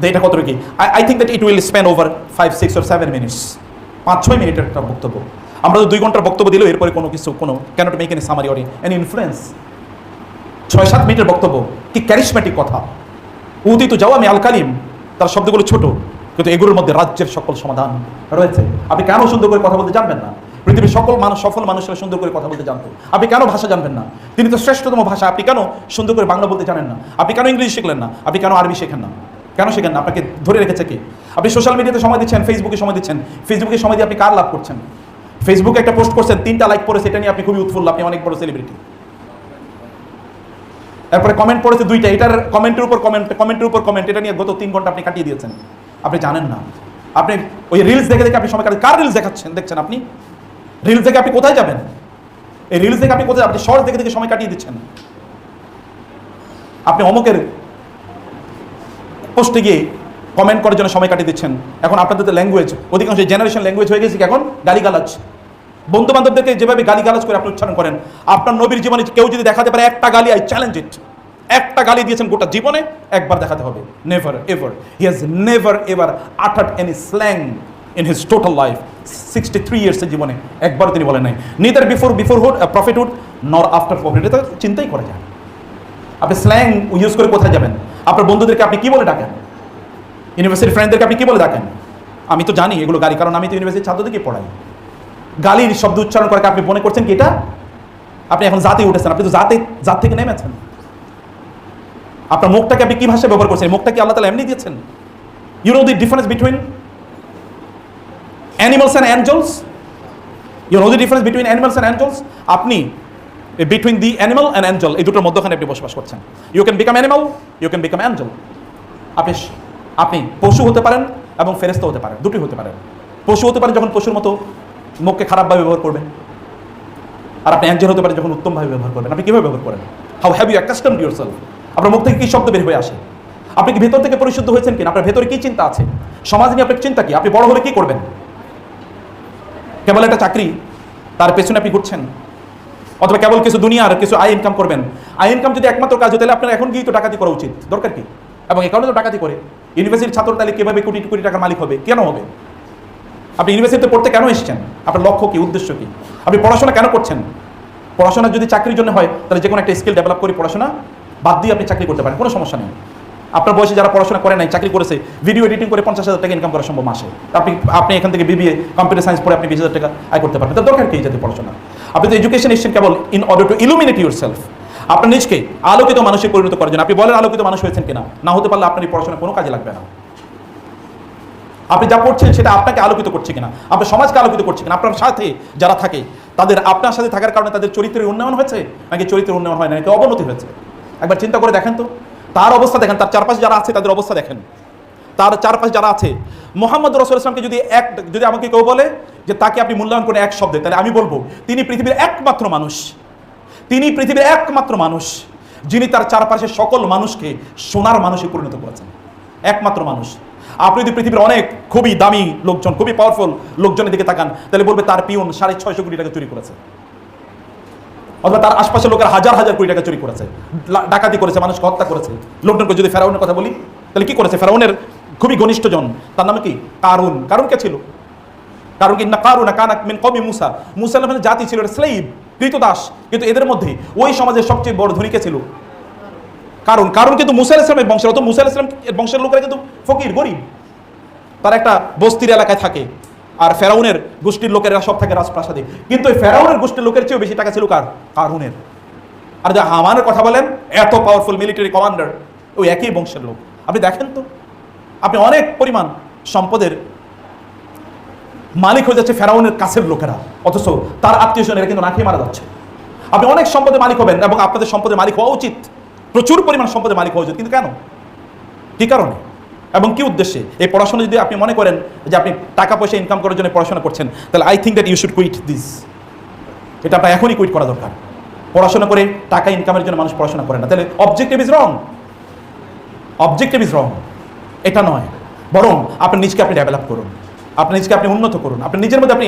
যে এটা কতটুকু, I think that it will spend over 5, 6 or 7 minutes, 5-6 মিনিটের একটা বক্তব্য। আমরা তো 2 ঘন্টার বক্তব্য দিলেও এরপরে কোনো কিছু cannot make any summary or any influence. 6-7 মিনিটের বক্তব্য, কি ক্যারিশম্যাটিক কথা। উদিত জাওয়ামি আল কালিম, তার শব্দগুলো ছোট, কিন্তু এগুলোর মধ্যে রাজ্যের সকল সমাধান রয়েছে। আপনি কেন সুন্দর করে কথা বলতে জানবেন না? পৃথিবীর সফল মানুষরা সুন্দর করে কথা বলতে জানতো, আপনি কেন ভাষা জানবেন না? তিনি তো শ্রেষ্ঠতম ভাষা, আপনি কেন সুন্দর করে বাংলা বলতে জানেন না? আপনি কেন ইংলিশ শিখলেন না? আপনি কেন আরবি শেখেন না? কেন শেখেন না? আপনাকে ধরে রেখেছে কি? আপনি সোশ্যাল মিডিয়াতে সময় দিচ্ছেন, ফেসবুকে সময় দিচ্ছেন, ফেসবুকে সময় দিয়ে আপনি কার লাভ করছেন? ফেসবুকে একটা পোস্ট করছেন, 3টা লাইক পড়েছে, এটা নিয়ে আপনি খুবই উৎফুল্ল, আপনি অনেক বড় সেলিব্রিটি। তারপরে কমেন্ট পড়েছে 2টা, এটার কমেন্টের উপর কমেন্ট, এটা নিয়ে গত 3 ঘন্টা আপনি কাটিয়ে দিয়েছেন। আপনি জানেন না, আপনি ওই রিলস দেখে আপনি সময় কাটান। কার রিলস দেখছেন আপনি? রিলস দেখে আপনি কোথায় যাবেন? এই রিলস দেখে আপনি কোথায়? আপনি শর্টস দেখে সময় কাটিয়ে দিচ্ছেন। আপনি অমুকের পোস্টে গিয়ে কমেন্ট করার জন্য সময় কাটিয়ে দিচ্ছেন। এখন আপনাদের ল্যাঙ্গুয়েজ, অধিকাংশ জেনারেশন ল্যাঙ্গুয়েজ হয়ে গেছে এখন গালিগালাজ। বন্ধু বান্ধবদেরকে যেভাবে গালিগালাজ করে আপনি উচ্চারণ করেন, আপনার নবীর জীবনে কেউ যদি দেখাতে পারে একটা গালি, আই চ্যালেঞ্জ ইট, একটা গালি দিয়েছেন গোটা জীবনে, একবার দেখাতে হবে। Never ever, he has never ever uttered any slang in his total life. 63 ইয়ার্সের জীবনে একবারও তিনি বলেন নাই, নিদার বিফোর প্রফিটহুড নর আফটার প্রফিট। এটা চিন্তাই করা যায়। আপনি স্ল্যাং ইউজ করে কোথায় যাবেন? আপনার বন্ধুদেরকে আপনি কি বলে ডাকেন? ইউনিভার্সিটি ফ্রেন্ডদেরকে আপনি কি বলে ডাকেন? আমি তো জানি এগুলো গালি, কারণ আমি তো ইউনিভার্সিটির ছাত্রদেরকে পড়াই। গালির শব্দ উচ্চারণ করে আপনি মনে করছেন কি এটা? আপনি এখন জাতে উঠেছেন, আপনি তো জাত থেকে নেমেছেন। আপনার মুখটাকে আপনি কি ভাষায় ব্যবহার করছেন? মুখটা কি আল্লাহ তাআলা এমনি দিয়েছেন? You know the difference between animals and angels? You know the difference between animals and angels? আপনি between the animal and angel, এই দুটোর মধ্যখানে আপনি বসবাস করছেন। You can become animal, you can become angel. আপনি পশু হতে পারেন এবং ফেরেশতা হতে পারেন, দুটোই হতে পারেন। পশু হতে পারেন যখন পশুর মতো মুখকে খারাপভাবে ব্যবহার করবেন, আর আপনি অ্যাঞ্জেল হতে পারেন যখন উত্তমভাবে ব্যবহার করবেন। আপনি কীভাবে ব্যবহার করেন? How have you accustomed yourself? আপনার মুখ থেকে কী শব্দ বের হয়ে আসে? আপনি কি ভেতর থেকে পরিশুদ্ধ হয়েছেন কিনা? আপনার ভেতরে কী চিন্তা আছে? সমাজ নিয়ে আপনার চিন্তা কি? আপনি বড় হলে কী করবেন? কেবল একটা চাকরি, তার পেছনে আপনি ঘুরছেন, অথবা কেবল কিছু দুনিয়ার কিছু আয় ইনকাম করবেন? আয় ইনকাম যদি একমাত্র কাজ হতো, তাহলে আপনার এখন গিয়ে তো ডাকাতি করা উচিত, দরকার কি? এবং এই কারণে তো ডাকাতি করে। ইউনিভার্সিটির ছাত্র তাহলে কীভাবে কোটি কোটি টাকার মালিক হবে? কেন হবে? আপনি ইউনিভার্সিটিতে পড়তে কেন এসেছেন? আপনার লক্ষ্য কি, উদ্দেশ্য কি? আপনি পড়াশোনা কেন করছেন? পড়াশোনা যদি চাকরির জন্য হয়, তাহলে যে কোনো একটা স্কিল ডেভেলপ করে পড়াশোনা বাদ দিয়ে আপনি চাকরি করতে পারেন, কোনো সমস্যা নেই। আপনার বয়সে যারা পড়াশোনা করে নাই, চাকরি করেছে, ভিডিও এডিটিং করে 50,000 টাকা ইনকাম করা সম্ভব মাসে। আপনি এখান থেকে বিবিএ কম্পিউটার সায়েন্স পড়ে আপনি 20,000 টাকা আয় করতে পারবেন। তার দরকার কি জাতীয় পড়াশোনা? আপনি তো এডুকেশন এসেছেন কেবল in order to illuminate yourself, আপনার নিজকে আলোকিত মানুষে পরিণত করার জন্য। আপনি বলেন আলোকিত মানুষ হয়েছেন কিনা? না হতে পারলে আপনার এই পড়াশোনা কোনো কাজে লাগবে না। আপনি যা পড়ছেন সেটা আপনাকে আলোকিত করছে কিনা, আপনার সমাজকে আলোকিত করছে কিনা, আপনার সাথে যারা থাকে তাদের আপনার সাথে থাকার কারণে তাদের চরিত্রের উন্নয়ন হয়েছে নাকি চরিত্রের উন্নয়ন হয় না, নাকি অবনতি হয়েছে? একবার চিন্তা করে দেখেন তো। তার অবস্থা দেখেন, তার চারপাশে যারা আছে তাদের অবস্থা দেখেন। তার চারপাশে যারা আছে, মুহাম্মদ রাসূলুল্লাহ সাল্লাল্লাহু আলাইহি ওয়াসাল্লামকে যদি আমাকে কেউ বলে যে তাকে আপনি মূল্যায়ন করেন এক শব্দে, তাহলে আমি বলবো তিনি পৃথিবীর একমাত্র মানুষ, তিনি পৃথিবীর একমাত্র মানুষ যিনি তার চারপাশের সকল মানুষকে সোনার মানুষে পরিণত করেছেন, একমাত্র মানুষ। আপনি যদি পৃথিবীর অনেক খুবই দামি লোকজন, খুবই পাওয়ারফুল লোকজনের দিকে তাকান, তাহলে বলবে তার পিয়ন 650 কোটি টাকা চুরি করেছে, অথবা তার আশপাশের লোকের হাজার হাজার কোটি টাকা চুরি করেছে, ডাকাতি করেছে, মানুষকে হত্যা করেছে, লোকজনকে। যদি ফেরাউনের কথা বলি, তাহলে কি করেছে? ফেরাউনের খুবই ঘনিষ্ঠজন, তার নামে কি? কারুন। কারুন কে ছিল? কারণ কি না, কারুন কানাক মিন কওমি মুসা, মুসা নামের জাতি ছিল স্লেভ, কৃতদাস। কিন্তু এদের মধ্যে ওই সমাজের সবচেয়ে বড় ধনী কে ছিল? কারণ কারণ কিন্তু মুসা আলাইহিস সালামের বংশের, অত মুসা আলাইহিস সালাম বংশের লোকেরা কিন্তু ফকির, গরিব, তারা একটা বস্তির এলাকায় থাকে। আর ফেরাউনের গোষ্ঠীর লোকেরা সব থাকে রাজপ্রাসাদে। কিন্তু ওই ফেরাউনের গোষ্ঠীর লোকের চেয়েও বেশি টাকা ছিল কার? কারুনের। আর যে হামানের কথা বলেন, এত পাওয়ারফুল মিলিটারি কমান্ডার, ওই একই বংশের লোক। আপনি দেখেন তো, আপনি অনেক পরিমাণ সম্পদের মালিক হয়ে যাচ্ছে ফেরাউনের কাছের লোকেরা, অথচ তার আত্মীয় স্বজনেরা কিন্তু না খেয়ে মারা যাচ্ছে। আপনি অনেক সম্পদের মালিক হবেন, এবং আপনাদের সম্পদের মালিক হওয়া উচিত, প্রচুর পরিমাণ সম্পদের মালিক হওয়া উচিত, কিন্তু কেন? কি কারণে এবং কি উদ্দেশ্যে? এই পড়াশোনা যদি আপনি মনে করেন যে আপনি টাকা পয়সা ইনকাম করার জন্য পড়াশোনা করছেন, তাহলে I think that you should quit this. এটা আপনার এখনই কুইট করা দরকার। পড়াশোনা করে টাকা ইনকামের জন্য মানুষ পড়াশোনা করে না, তাহলে objective is wrong, objective is wrong. এটা নয়, বরং আপনার নিজকে আপনি ডেভেলপ করুন, আপনার নিজকে আপনি উন্নত করুন, আপনার নিজের মধ্যে আপনি